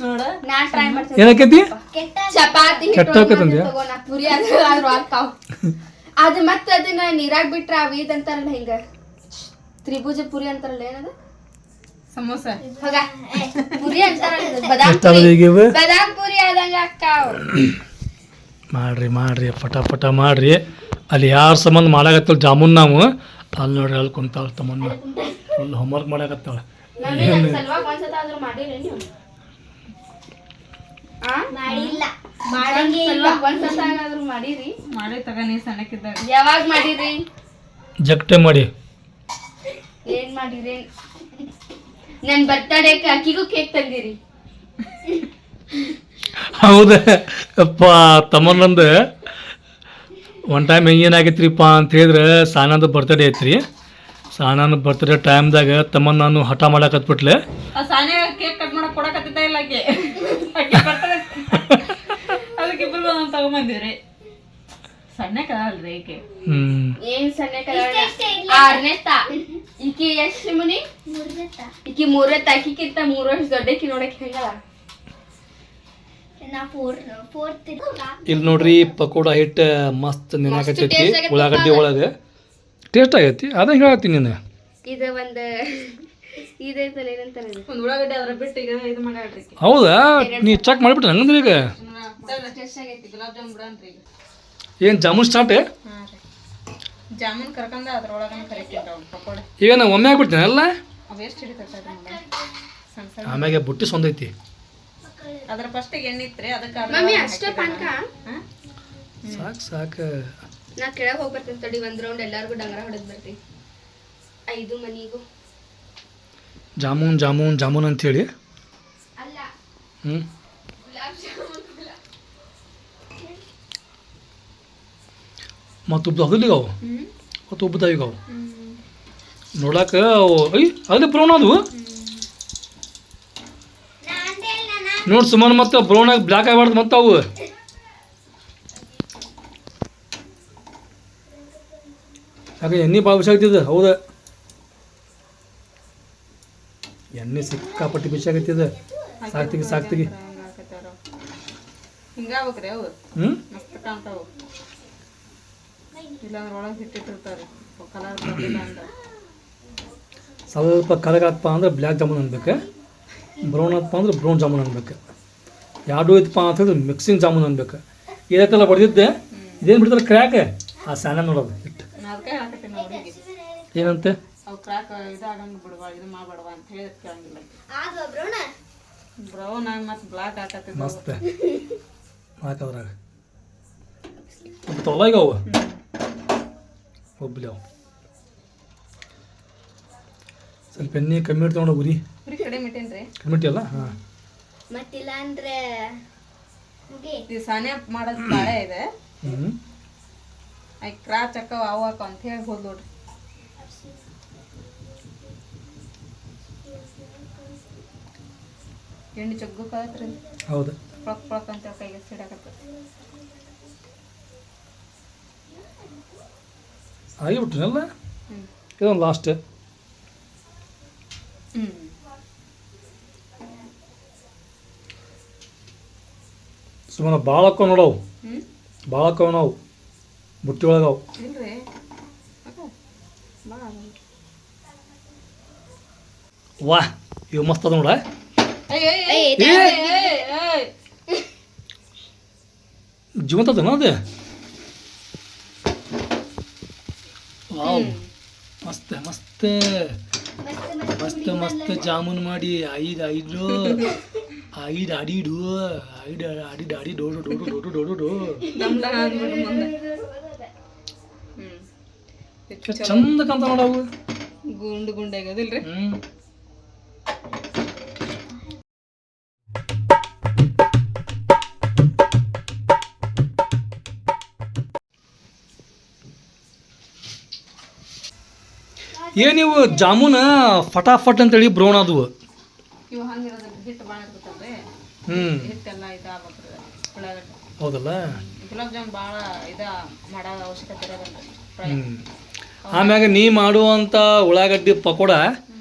ನೋಡು ನಾ ಟ್ರೈ ಮಾಡ್ತೀನಿ ಏನಕ್ಕೈತಿ ಚಪಾತಿ ಕೆಟ್ಟ ಹೋಗ್ತೈತಂದ್ಯ? ಪುರಿ ಆದ್ರೂ ಹಾಕಾವ್ ಅದು ಮತ್ತೆ ಅದನ್ನ ನೀರಾಗ ಬಿಟ್ರ ಅವ ಇದಂತಾರಲ್ಲ ಹಿಂಗ ತ್ರಿಭುಜ ಪುರಿ ಅಂತಾರಲ್ಲ ಏನದ ಸಮೋಸ ಹೋಗ ಪುರಿ ಅಂತಾರಲ್ಲ ಇದು, ಬದಾಮ್ ಎಷ್ಟಾದ ಪುರಿ ಈಗ ಇವು? ಬದಾಮ್ ಪುರಿ ಆದಂಗ ಅಕ್ಕಾವ್ ಮಾಡ್ರಿ ಪಟ ಮಾಡ್ರಿ ಅಲ್ಲಿ ಯಾರ ಸಂಬಂಧ ಮಾಡಾಕತ್ತಲ್ಲ ಜಾಮೂನ್ ನಾವು ಅಲ್ಲಿ ನೋಡ್ರಿ ಅಲ್ಲಿ ಕುಂತಾಳ ತಮ್ಮನ್ನ ಫುಲ್ ಹೋಮ್ವರ್ಕ್ ಮಾಡಾಕತ್ತಾಳ ಮಮ್ಮಿ ನನ್ನ ಸಲುವಾಗಿ ಒಂದ್ಸತ ಆದ್ರೂ ಮಾಡಿರಿ ನೀವು ಮಾಡಿಲ್ಲ ಒಂದ್ಸತ ಆದ್ರೂ ಮಾಡಿರಿ ಮಾಡಿ ತಗನಿ ಸಣ್ಣಕ್ಕಿದ್ದಾಗ ಯಾವಾಗ ಮಾಡಿರಿ ಜಗಟೆ ಮಾಡಿ ಏನ್ ಮಾಡಿರಿ ನನ್ ಬರ್ತಡೇಕ್ ಅಕ್ಕಿಗೂ ಕೇಕ್ ತಂದಿರಿ ಹೌದಾ ಅಪ್ಪ ತಮ್ಮನ್ನಂದು ಒನ್ ಟೈಮ್ ಏನಾಗೈತ್ರಿಪ್ಪ ಅಂತ ಹೇಳಿದ್ರೆ ಸಾನಂದು ಬರ್ತಡೇ ಐತ್ರಿ ಸಾನಂದು ಬರ್ತಡೇ ಟೈಮ್ದಾಗ ತಮ್ಮನ್ನ ನಾನು ಹಠ ಮಾಡಾಕತ್ಬಿಟ್ಲೆ ಆ ಸಾನೆ ಕೇಕ್ ಕಟ್ ಮಾಡಕ್ ಕೊಡಕತ್ತಿದ್ದ ಇಲ್ಲ ಆಕೆ ಬರ್ತದೆ ಅದಕ್ಕೆ ಇಬ್ರು ಒಂದೊಂದು ತಗೊಂಬಂದಿವ್ರಿ ಸಣ್ಣ ಕದಲ್ರಿ ಈಕೆ ಏನ್ ಸಣ್ಣ ಆರನೇತ ಈಕಿ ಎಷ್ಟ್ ಮುನಿ ಈಕಿ ಮೂರನೇತ ಆಕಿಕ್ಕಿಂತ 3 ವರ್ಷ ದೊಡ್ಡಕಿ ನೋಡಕ್ ಹೆಂಗಲ್ಲ ಇಲ್ಲಿ ನೋಡ್ರಿ ಪಕೋಡ ಹಿಟ್ಟು ಮಸ್ತ್ ನೆನಾಕತ್ತೈತಿ ಉಳ್ಳಾಗಡ್ಡಿ ಒಳಗೆ ಟೇಸ್ಟ್ ಆಗೈತಿ ಅದ ಹೇಳತ್ತೀನಿ ನೀನು ಇದು ಒಂದ್ ಇದೈತಲ್ಲ ಏನಂತಾರ ಇದು ಒಂದು ಉಳ್ಳಾಗಡ್ಡಿ ಅದ್ರ ಬಿಟ್ಟು ಈಗ ಇದು ಮಾಡ್ಯಾಳ್ರಿ ಈಕೆ ಹೌದಾ ನೀ ಚೆಕ್ ಮಾಡಿಬಿಟ್ರೆ ಹಂಗಂದ್ರೆ ಈಗ ಟೇಸ್ಟ್ ಆಗೈತಿ ಗುಲಾಬ್ ಜಾಮೂನ್ ಬಿಡನ್ರಿ ಈಗ ಏನು ಜಾಮೂನ್ ಸ್ಟಾರ್ಟ್ ಹಾಂ ರೀ ಜಾಮೂನ್ ಕರ್ಕೊಂಡ ಅದ್ರೊಳಗನ ಕರಿತೀನಿ ಅವ್ನು ಪಕೋಡೆ ಈಗ ನಾ ಒಮ್ಮೆ ಆಗ್ಬಿಡ್ತೀನಿ ಅಲ್ಲ ಅವು ಎಷ್ಟು ಹಿಡಿತೈತೆ ಸಣ್ಣ ಸಣ್ಣ ಆಮ್ಯಾಗೆ ಬುಟ್ಟಿ ಸೊಂದೈತಿ ಅದ್ರ ಫಸ್ಟಿಗೆ ಎಣ್ಣೆ ಇತ್ರಿ ಅದಕ್ಕೆ ಮಮ್ಮಿ ಅಷ್ಟ ಪಾನ್ಕ ಸಾಕು ನಾ ಕೆಳಗ್ ಹೋಗಿ ಬರ್ತೇನೆ ತಡಿ ಒಂದ್ ರೌಂಡ್ ಎಲ್ಲಾರ್ಗು ಡಂಗರ ಹೊಡೆದ್ ಬರ್ತೀನಿ 5 ಮನಿಗೂ ಜಾಮೂನ್ ಅಂತೇಳಿ ಅಲ್ಲ ಹ್ಞೂ ಗುಲಾಬ್ ಜಾಮೂನ್ ಮತ್ತು ಉಬ್ಬ ಅದಿಲ್ಲ ಅವು ಮತ್ತು ಉಬ್ಬತಾವ ಈಗ ಅವು ನೋಡಕ್ಕೆ ಅವು ಅದೇ ಬ್ರೌನ್ ಅದು ನೋಡಿ ಸುಮಾರು ಮತ್ತು ಬ್ರೌನ್ ಆಗಿ ಬ್ಲ್ಯಾಕ್ ಆಗಬಾರ್ದು ಮತ್ತು ಅವು ಯಾಕೆ ಎಣ್ಣೆ ಭಾಳ ಬಿಸಿ ಆಗ್ತಿದೆ ಹೌದಾ ಎಣ್ಣೆ ಸಿಕ್ಕಾಪಟ್ಟಿ ಬಿಸಿ ಆಗತ್ತಿದೆ ಸಾಕ್ತಿಗಿ ಹಿಂಗಾಗ್ಬೇಕ್ರಿ ಅವು ಹ್ಞೂ ಮಸ್ತ್ ಕಾಣ್ತಾವು ಇಲ್ಲಾಂದ್ರೆ ಒಳಗೆ ಹಿಟ್ಟಿಟ್ಟಿರ್ತಾರೆ ಕಲರ್ ಬಂದಿಲ್ಲ ಅಂದ್ರೆ ಸ್ವಲ್ಪ ಕಲಗಾತಪ್ಪ ಅಂದ್ರೆ ಬ್ಲ್ಯಾಕ್ ಜಾಮೂನ್ ಅನ್ಬೇಕು ಬ್ರೌನ್ ಆತಪ್ಪ ಅಂದ್ರೆ ಬ್ರೌನ್ ಜಾಮೂನ್ ಅನ್ಬೇಕು ಎರಡು ಐತಪ್ಪ ಅಂತ ಹೇಳಿದ್ರೆ ಮಿಕ್ಸಿಂಗ್ ಜಾಮೂನ್ ಅನ್ಬೇಕು ಇದಕ್ಕೆಲ್ಲ ಬಡ್ದಿದ್ದೆ ಇದೇನು ಬಿಡ್ತಾರೆ ಕ್ರ್ಯಾಕ್ ಆ ಸ್ಯಾನ ನೋಡೋದು ಹಿಟ್ಟು ಅದಕ್ಕೆ ಹಾಕತ್ತೀನಿ ಹುಡುಗಿ ಏನಂತೆ ಅವು ಕ್ರಾಕ್ ಇದಾಗಂಗೆ ಬಿಡುವ ಇದು ಮಾಡಬೇಡವ ಅಂತ ಹೇಳಿ ಕೇಳಂಗಿಲ್ಲ ಬ್ರೌನ್ ಆಗಿ ಮತ್ತು ಬ್ಲಾಕ್ ಹಾಕತ್ತಿದ್ದ ಮಸ್ತ್ ಹಾಕದ್ರಾಗ ತೊಗೊಳ ಈಗ ಅವು ಒಬ್ಬಲಿ ಅವು ಸ್ವಲ್ಪ ಎಣ್ಣೆ ಕಮ್ಮಿ ಇಡ್ತಾವ ಉರಿ ಉರಿ ಕಡಿಮೆ ಇಟ್ಟೇನ್ರಿ ಕಮ್ಮಿ ಇಟ್ಟಿಯಲ್ಲ ಹಾಂ ಮತ್ತಿಲ್ಲ ಅಂದ್ರೆ ಇದು ಸಾನೆ ಮಾಡೋದು ಬಾಳೆ ಇದೆ ಹ್ಞೂ ಐ ಕ್ರಾಚ್ ಹಾಕವ ಅವು ಹಾಕೋ ಅಂತ ಹೇಳಿ ಹೋದ್ ನೋಡ್ರಿ ಎಣ್ಣೆ ಚಗ್ಗಕ್ಕಾಗತ್ರಿ ಹೌದು ಪಳಕ್ ಅಂತ ಕೈಗೆ ಸಿಡಾಕತ್ತ ಆಗಿಬಿಟ್ರಿನಲ್ಲ ಇದೊಂದು ಲಾಸ್ಟ್ ಸುಮ್ಮನೆ ಭಾಳ ಹಾಕೋ ನೋಡವು ಭಾಳ ಅಕ್ಕವ ನಾವು ಬುಟ್ಟಿ ಒಳಗೆ ಅವು ಇಲ್ರಿ ವಾ ಇವು ಮಸ್ತ್ ಅದ ನೋಡ ಜೀವಂತ ಅದ ಅದು ವಾವ್ ಮಸ್ತ್ ಮಸ್ತ್ ಮಸ್ತ್ ಮಸ್ತ್ ಜಾಮೂನ್ ಮಾಡಿ ಐದು ಆಡಿಡು ಆಡಿ ಡೋಡು ಡೋಡು ಡೋಡು ಡೋಡು ಡೋ ಚಂದ ಕಂತ ನೋಡವು ಗುಂಡು ಗುಂಡಾಗದಿಲ್ರಿ ಏನಿವು ಜಾಮೂನ ಫಟಾಫಟ್ ಅಂತೇಳಿ ಬ್ರೌನ್ ಆದವು ಇವು ಹಂಗಿರೋದ್ರ ಹಿಟ್ಟು ಭಾಳ ಇರ್ತೈತಲ್ರಿ ಹಿಟ್ಟೆಲ್ಲ ಇದಾಗ್ಬೇಕ್ರಿ ಉಳ್ಳಾಗಡ್ಡಿ ಹೌದಲ್ಲ ಗುಲಾಬ್ ಜಾಮ್ ಭಾಳ ಮಾಡೋ ಅವಶ್ಯಕತೆ ಇರೋದಲ್ರಿ ಆಮ್ಯಾಗ ನೀ ಮಾಡುವಂಥ ಉಳ್ಳಾಗಡ್ಡಿ ಪಕೋಡ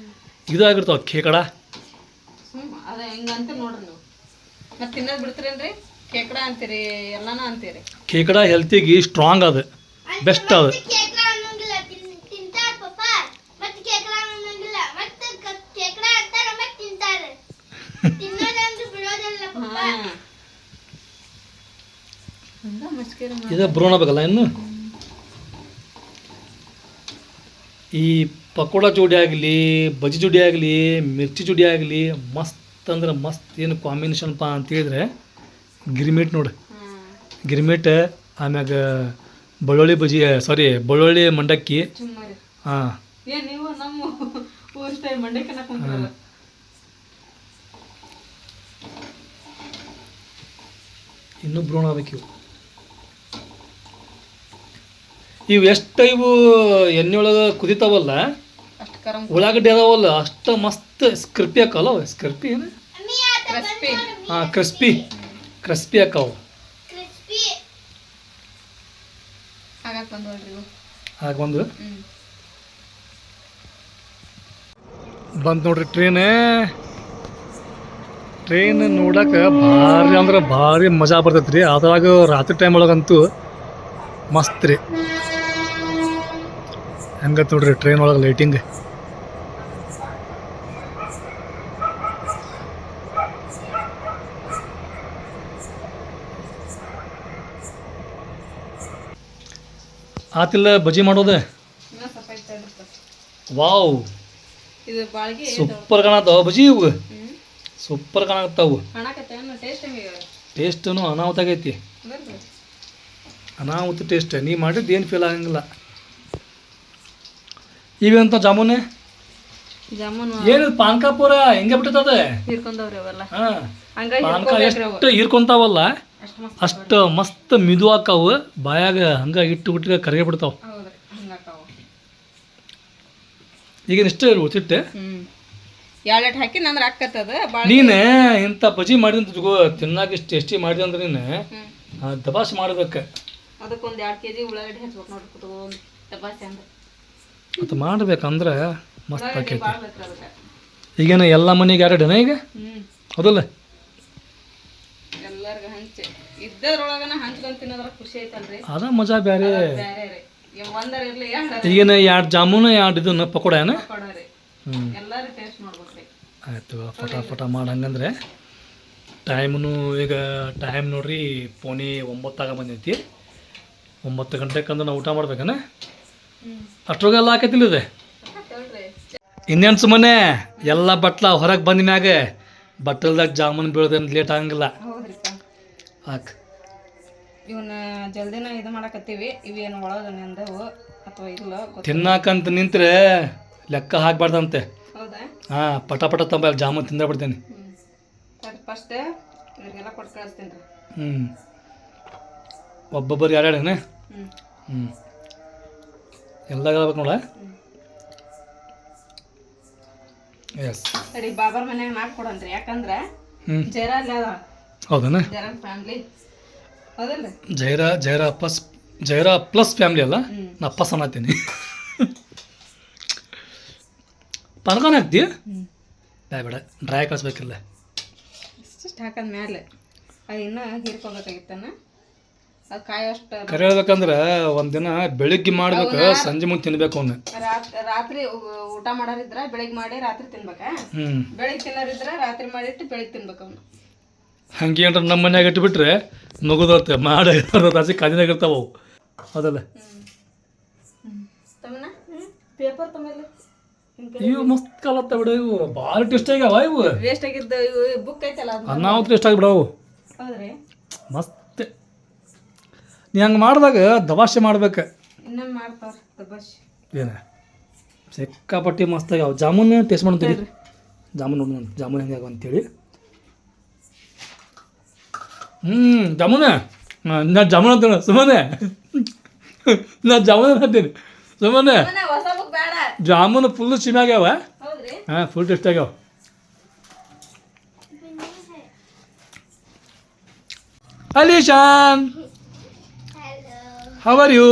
ಇದಾಗಿರ್ತಾವ ಖೇಕಡ ಅದ ಹಿಂಗ ಅಂತೀರಿ ನೋಡ್ರಿ ನೀವು ಮತ್ತೆ ತಿನ್ನೋದು ಬಿಡ್ತೀರೇನ್ರಿ ಕೇಕಡ ಅಂತೀರಿ ಎಲ್ಲಾನ ಅಂತೀರಿ ಖೇಕಡ ಹೆಲ್ತಿಗೆ ಸ್ಟ್ರಾಂಗ್ ಅದು ಬೆಸ್ಟ್ ಅದು ಇದು ಬ್ರೌನ್ ಆಗಬೇಕಲ್ಲ ಇನ್ನು ಈ ಪಕೋಡ ಜೋಡಿ ಆಗಲಿ ಬಜ್ಜಿ ಜೋಡಿ ಆಗಲಿ ಮಿರ್ಚಿ ಜೋಡಿ ಆಗಲಿ ಮಸ್ತ್ ಅಂದ್ರೆ ಮಸ್ತ್ ಏನು ಕಾಂಬಿನೇಷನ್ಪ ಅಂತ ಹೇಳಿದ್ರೆ ಗಿರ್ಮಿಟ್ ನೋಡಿ ಗಿರ್ಮಿಟ್ ಆಮ್ಯಾಗ ಬೆಳ್ಳುಳ್ಳಿ ಬಜ್ಜಿ ಬೆಳ್ಳುಳ್ಳಿ ಮಂಡಕ್ಕಿ ಹಾಂ ಏನ್ ನೀವು ನಮ್ಮ ಊರ್ ಸ್ಟೈಲ್ ಮಂಡಕ್ಕಿ ಹಾಕೊಂಡ್ರಲ್ಲ ಇನ್ನೂ ಬ್ರೌನ್ ಆಗ್ಬೇಕು ಇವು ಎಷ್ಟು ಇವು ಎಣ್ಣೆ ಒಳಗೆ ಕುದಿತಾವಲ್ಲ ಅಷ್ಟು ಕರಂ ಉಳ್ಳಾಗಡ್ಡಿ ಅದಾವಲ್ಲ ಅಷ್ಟು ಮಸ್ತ್ ಸ್ಕ್ರಿಪಿ ಹಾಕಲ್ಲ ಸ್ಕ್ರಿಪಿ ಏನು ಕ್ರಿಸ್ಪಿ ಹಾಂ ಕ್ರಿಸ್ಪಿ ಹಾಕಾವು ಹಾಗಾಕ್ ಬಂದ್ವಲ್ರಿ ಇವು ಹಾಗೆ ಬಂತು ನೋಡ್ರಿ ಟ್ರೈನ್ ನೋಡಕ್ಕೆ ಭಾರಿ ಅಂದ್ರೆ ಭಾರಿ ಮಜಾ ಬರ್ತೈತೆ ರೀ ಅದ್ರಾಗ ರಾತ್ರಿ ಟೈಮ್ ಒಳಗಂತೂ ಮಸ್ತ್ ರೀ ಹೆಂಗತ್ ನೋಡ್ರಿ ಟ್ರೈನ್ ಒಳಗೆ ಲೈಟಿಂಗ್ ಆತಿಲ್ಲ ಬಜ್ಜಿ ಮಾಡೋದು ಇನ್ನೂ ಸ್ವಲ್ಪ ಇರುತ್ತೆ ವಾವ್ ಇದು ಬಾಳ್ಗಿ ಸೂಪರ್ ಕಾಣತ್ತಾವ ಬಜ್ಜಿ ಇವು ಸೂಪರ್ ಕಾಣತ್ತಾವು ಕಾಣಕತ್ತೆ ಟೇಸ್ಟ್ ಹೆಂಗೆ ಟೇಸ್ಟೂ ಅನಾಹುತ ಆಗೈತಿ ಬರ್ರಿ ಅನಾಹುತ ಟೇಸ್ಟ್ ನೀ ಮಾಡಿದ್ದು ಏನು ಫೀಲ್ ಆಗಂಗಿಲ್ಲ ಇವಂತ ಜಾಮೂನ್ ಜಾಮೂನು ಏನು ಪಾನ್ಕಾಪುರ ಹೆಂಗೆ ಬಿಟ್ಟದ ಹೀರ್ಕೊಂಡವ್ರಿ ಅವೆಲ್ಲ ಹಾಂ ಹಂಗಾಗಿ ಪಾನ್ಕ ಎಷ್ಟು ಹೀರ್ಕೊಂತಾವಲ್ಲ ಅಷ್ಟು ಮಸ್ತ್ ಅಷ್ಟು ಮಸ್ತ್ ಮಿದು ಆಕಾವು ಬಾಯಾಗ ಹಂಗೆ ಇಟ್ಟು ಕರಗೆ ಬಿಡ್ತಾವ ಹೌದ್ರಿ ಹಂಗಾಕಾವು ಈಗಿನ ಇಷ್ಟ ಉಳಿಸಿಟ್ಟೆ ಎರಡೆಟ್ ಹಾಕಿ ನಂದ್ರೆ ಹಾಕತ್ತದ ಭಾಳ ನೀನು ಇಂಥ ಬಜ್ಜಿ ಮಾಡಿದಂತ ತಿನ್ನಾಕ ಇಷ್ಟು ಟೇಸ್ಟಿ ಮಾಡಿದೆ ಅಂದ್ರೆ ನೀನು ದಬಾಸ್ ಮಾಡ್ಬೇಕು ಅದಕ್ಕೊಂದು 2 kg ಉಳ್ಳಾಗಡ್ಡಿ ಹಚ್ಬೇಕು ನೋಡ್ರಿ ಕುತ್ಕೊಂಡು ದಬಾಸೆ ಅಂದ್ರೆ ಅದು ಮಾಡ್ಬೇಕಂದ್ರೆ ಮಸ್ತ್ ಆಕೈತಿ ಭಾಳ ಬೇಕ್ರಿ ಅದಕ್ಕೆ ಈಗೇನು ಎಲ್ಲ ಮನೆಗೆ ಎರಡೇನ ಈಗ ಹೌದಲ್ಲ ಎಲ್ಲರಿಗೂ ಹಂಚಿ ಇದ್ದದ್ರೊಳಗನ ಹಂಚ್ಕೊಂಡ್ ತಿನ್ನೋದ್ರ ಖುಷಿ ಐತಲ್ರಿ ಅದ ಮಜಾ ಬೇರೆ ಬೇರೆ ರೀ ಒಂದರ ಇರ್ಲಿ ಎರಡು ಈಗೇನ 2 ಜಾಮೂನು 2 ಇದನ್ನ ಪಕೋಡ ಏನ ಕೊಡೋರಿ ಎಲ್ಲರೂ ಟೇಸ್ಟ್ ಮಾಡ್ಬೇಕ್ರಿ ಆಯ್ತು ಫಟ ಮಾಡಂಗಂದ್ರೆ ಟೈಮ್ನು ಈಗ ಟೈಮ್ ನೋಡ್ರಿ ಪೋಣಿ 9 ಆಗ ಬಂದೈತಿ 9 ಗಂಟೆಕಂದ್ರೆ ನಾವು ಊಟ ಮಾಡ್ಬೇಕನ ಅಷ್ಟ್ರೋಗೆಲ್ಲ ಹಾಕೈತಿಲ್ಲ ಇದೆ ಇನ್ನೇನು ಸುಮ್ಮನೆ ಎಲ್ಲ ಬಟ್ಲ ಹೊರಗೆ ಬಂದ ಮ್ಯಾಗ ಬಟ್ಟಲ್ದಾಗ ಜಾಮೂನ್ ಬೀಳೋದೇನು ಲೇಟ್ ಆಗಂಗಿಲ್ಲ ಹೌದ್ರಿಪ್ಪ ಹಾಕ್ ಇವನ್ನ ಜಲ್ದಿನ ಇದು ಮಾಡಕತ್ತೀವಿ ಇವೇನು ಒಳಗ ನೆಂದವು ಅಥವಾ ಇಲ್ಲ ತಿನ್ನಾಕಂತ ನಿಂತ್ರೆ ಲೆಕ್ಕ ಹಾಕ್ಬಾರ್ದಂತೆ ಹೌದಾ ಹಾಂ ಪಟ ತಂಬ ಜಾಮೂನ್ ತಿಂದ ಬಿಡ್ತೇನೆ ಫಸ್ಟ್ ಇವ್ರಿಗೆಲ್ಲ ಕೊಟ್ಟು ಕಳಿಸ್ತೀನಿ ರೀ ಒಬ್ಬೊಬ್ಬರು ಯಾರ್ಯಾಡೇನ ಎಲ್ಲ ಹೇಳ್ಬೇಕು ನೋಡ ಎಸ್ ಸರಿ ಬಾಬಾರ್ ಮನ್ಯಾಗ ಮಾಡ್ಕೊಡನ್ರಿ ಯಾಕಂದ್ರೆ ಜೈರ ಅಲ್ಲೇ ಅದ ಹೌದನ ಜೈರನ್ ಫ್ಯಾಮ್ಲಿ ಹೌದಲ್ರಿ ಜೈರ ಪ್ಲಸ್ ಫ್ಯಾಮ್ಲಿ ಅಲ್ಲ ನಾ ಪ್ಲಸ್ ಅನ್ನತ್ತೀನಿ ಪಾನ್ಕಾನ್ ಹಾಕ್ತೀಯ ಬೇಡ ಡ್ರೈ ಕಳಿಸ್ಬೇಕಿಲ್ಲ ಇಷ್ಟು ಹಾಕದ ಮೇಲೆ ಅದು ಇನ್ನೂ ಹೀರ್ಕೋಬೇಕಾಗಿತ್ತನ ಅದು ಕಾಯೋಷ್ಟು ಕರೆ ಹೇಳ್ಬೇಕಂದ್ರೆ ಒಂದಿನ ಬೆಳಿಗ್ಗೆ ಮಾಡ್ಬೇಕು, ಸಂಜೆ ಮುಂದೆ ತಿನ್ಬೇಕು ಅವನ್ನ. ರಾತ್ರಿ ಊಟ ಮಾಡೋರಿದ್ರ ಬೆಳಿಗ್ಗೆ ಮಾಡಿ ರಾತ್ರಿ ತಿನ್ಬೇಕ. ಬೆಳಿಗ್ಗೆ ತಿನ್ನೋರಿದ್ರ ರಾತ್ರಿ ಮಾಡಿಟ್ಟು ಬೆಳಿಗ್ಗೆ ತಿನ್ಬೇಕು ಅವನು. ಹಂಗೆ ಏನ್ರ ನಮ್ಮ ಮನ್ಯಾಗ ಇಟ್ಬಿಟ್ರೆ ನುಗ್ಗುದತ್ತೆ ಮಾಡಿ ರಾತ್ರಿ ಕಾದಿನಾಗ ಇರ್ತಾವ ಅವು. ಹೌದಲ್ಲ? ತಮ್ಮನ ಪೇಪರ್ ತಮ್ಮಲ್ಲಿ ಇವು ಮಸ್ತ್ ಕಾಲತ್ತ ಬಿಡ, ಇವು ಭಾಳ ಟೇಸ್ಟ್ ಆಗ್ಯಾವ. ಇವು ವೇಸ್ಟ್ ಆಗಿದ್ದು ಇವು ಬುಕ್ ಐತಲ್ಲ ಅದು ಅನ್ನಾವತ್ತು ಟೇಸ್ಟ್ ಆಗಿಬಿಡವು ಹೌದ್ರಿ. ಮಸ್ತ್. ನೀ ಹಂಗೆ ಮಾಡಿದಾಗ ದವಾಸೆ ಮಾಡ್ಬೇಕು. ಇನ್ನೊಮ್ಮೆ ಮಾಡ್ತಾರ ದಬಾಶ್. ಏನ ಸಿಕ್ಕಾಪಟ್ಟಿ ಮಸ್ತ್ ಆಗ್ಯಾವ. ಜಾಮೂನ್ ಟೇಸ್ಟ್ ಮಾಡ್ತೀವಿ. ಜಾಮೂನ್ ನೋಡಿ ನಾನು ಜಾಮೂನ್ ಹೆಂಗೆ ಅಂತೇಳಿ. ಜಾಮೂನ ನಾ ಜಾಮೂನ್ ಅಂತೀನಿ ಸುಮ್ಮನೆ. ನಾ ಜಾಮೂನ್ ಅಂತೀನಿ ಸುಮ್ಮನೆ. ಹೊಸ ಬುಕ್ ಬೇಡ. ಜಾಮೂನ್ ಫುಲ್ ಸಿಮೆ ಆಗ್ಯಾವ. ಹೌದ್ರಿ. ಹಾಂ, ಫುಲ್ ಟೇಸ್ಟ್ ಆಗ್ಯಾವ. Alishan, how are you?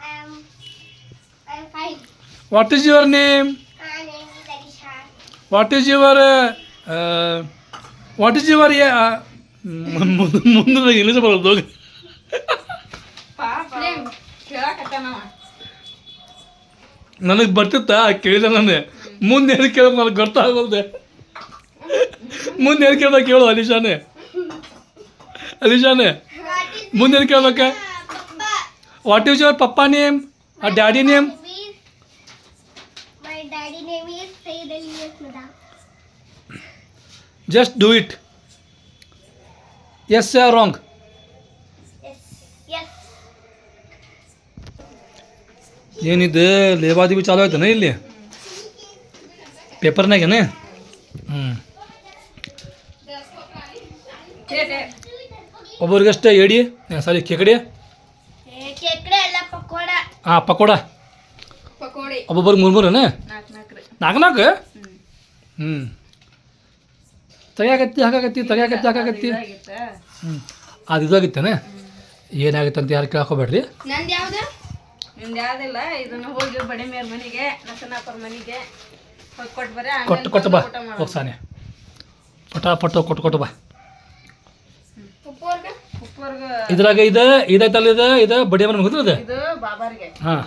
I'm fine. What is your name? My name is Alishan. What is your ಮುಂದೆ ಇಂಗ್ಲೀಷ್ ಬರೋದು. ಪಾಪ ಕೇಳಕತ್ತಾನವ. ನನಗೆ ಬರ್ತಿತ್ತ ಕೇಳಿದ ನಾನು. ಮುಂದೆ ಏನು ಕೇಳೋದು ನನಗೆ ಗೊತ್ತಾಗೋದೆ. ಮುಂದೆ ಏನು ಕೇಳ್ದ ಕೇಳು ಅಲಿಶಾನೆ. ಮುಂದೆ ಏನು ಕೇಳ್ಬೇಕ? What is your papa name ಆ daddy name? My daddy name is Sayyid Elias Madam. Just do it. Yes or wrong? Yes. ಏನಿದೆ ಲೇವಾದೇವಿ ಚಾಲು ಆಯ್ತಾನೆ ಇಲ್ಲಿ ಪೇಪರ್ನಾಗೇನೆ? ಒಬ್ಬರಿಗಷ್ಟೇ ಏಡಿ, ಸಾರಿ ಕೇಕಡಿ. ಕೇಕಡೆ ಅಲ್ಲ ಪಕೋಡ. ಹಾಂ, ಪಕೋಡ. ಪಕೋಡಿ ಒಬ್ಬೊಬ್ಬರಿಗೆ ಮೂರು ನಾಲ್ಕು ನಾಲ್ಕು. ತೆಗಿಯಾಕತ್ತಿ ಹಾಕಾಕತ್ತಿ. ಅದು ಇದಾಗಿತ್ತಾನೆ. ಏನಾಗುತ್ತೆ ಅಂತ ಯಾರು ಕೇಳ್ಕೊಬೇಡ್ರಿ. ನಂದು ಯಾವ್ದು? ನಿಮ್ದು ಯಾವ್ದಿಲ್ಲ. ಇದನ್ನ ಹೋಗಿ ಬಡಿ ಮೇರ್ ಮನೆಗೆ ನಸನಾಪುರ ಮನೆಗೆ ಹೋಗಿ ಕೊಟ್ಟು ಬರ್ರಿ. ಕೊಟ್ಟು ಬಾ ಹೋಗ್ಸಾನೆ. ಪಟ ಕೊಟ್ಟು ಬಾ. ಉಪ್ಪರ್ಗ ಇದ್ರಾಗ ಇದೈತಲ್ಲ, ಇದು ಬಡಿ ಮನೆ ಗೊತ್ತಿದೆ. ಇದು ಬಾಬಾರಿಗೆ. ಹಾಂ,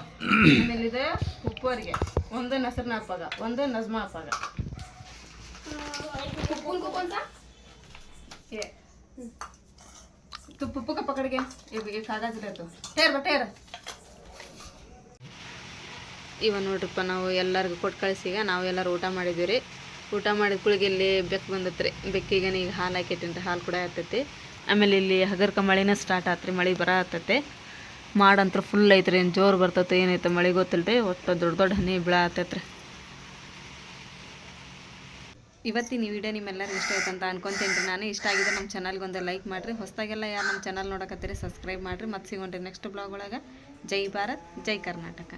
ಆಮೇಲೆ ಇದು ಉಪ್ಪರಿಗೆ. ಒಂದು ನಸರ್ನ ಅಪ್ಪಗ, ಒಂದು ನಜ್ಮಾ ಅಪ್ಪಗ. ಪುಪ್ಪಗ ಪಕಡಿಗೆ ಈಗ ಕಾಗಜಿರತ್ತು ಟೇರ್. ಇವ ನೋಡ್ರಿಪ್ಪ, ನಾವು ಎಲ್ಲರಿಗೂ ಕೊಟ್ಟು ಕಳಿಸಿಗ ನಾವು ಎಲ್ಲರೂ ಊಟ ಮಾಡಿದ್ವಿ ರೀ. ಊಟ ಮಾಡಿದ ಕುಳಿಗೆ ಇಲ್ಲಿ ಬೆಕ್ಕು ಬಂದತ್ರಿ. ಬೆಕ್ಕಿಗೆ ಈಗ ಹಾಲು ಹಾಕಿಟ್ಟಿನ್ರಿ, ಹಾಲು ಕೂಡ ಆಗ್ತೈತಿ. ಆಮೇಲೆ ಇಲ್ಲಿ ಹಗರ್ಕ ಮಳಿನ ಸ್ಟಾರ್ಟ್ ಆತ್ರಿ. ಮಳೆ ಬರ ಆತೈತೆ. ಮಾಡಂತ್ರ ಫುಲ್ ಐತ್ರಿ. ಏನು ಜೋರು ಬರ್ತೈತೆ ಏನೈತೆ ಮಳೆ ಗೊತ್ತಿಲ್ರಿ. ಒಟ್ಟು ದೊಡ್ಡ ಹನಿ ಬೀಳ ಆತೈತ್ರಿ. ಇವತ್ತಿನ ಈ ವಿಡಿಯೋ ನಿಮ್ಮೆಲ್ಲರಿಗೂ ಇಷ್ಟ ಆಯ್ತು ಅಂತ ಅನ್ಕೊಂತೀನಿ ರೀ ನಾನು. ಇಷ್ಟ ಆಗಿದೆ ನಮ್ಮ ಚಾನಲ್ಗೆ ಒಂದು ಲೈಕ್ ಮಾಡಿರಿ. ಹೊಸದಾಗೆಲ್ಲ ಯಾರು ನಮ್ಮ ಚಾನಲ್ ನೋಡಕತ್ತೀರಿ ಸಬ್ಸ್ಕ್ರೈಬ್ ಮಾಡಿರಿ. ಮತ್ತೆ ಸಿಗೋಣ್ರಿ ನೆಕ್ಸ್ಟ್ ಬ್ಲಾಗ್ ಒಳಗೆ. ಜೈ ಭಾರತ್, ಜೈ ಕರ್ನಾಟಕ.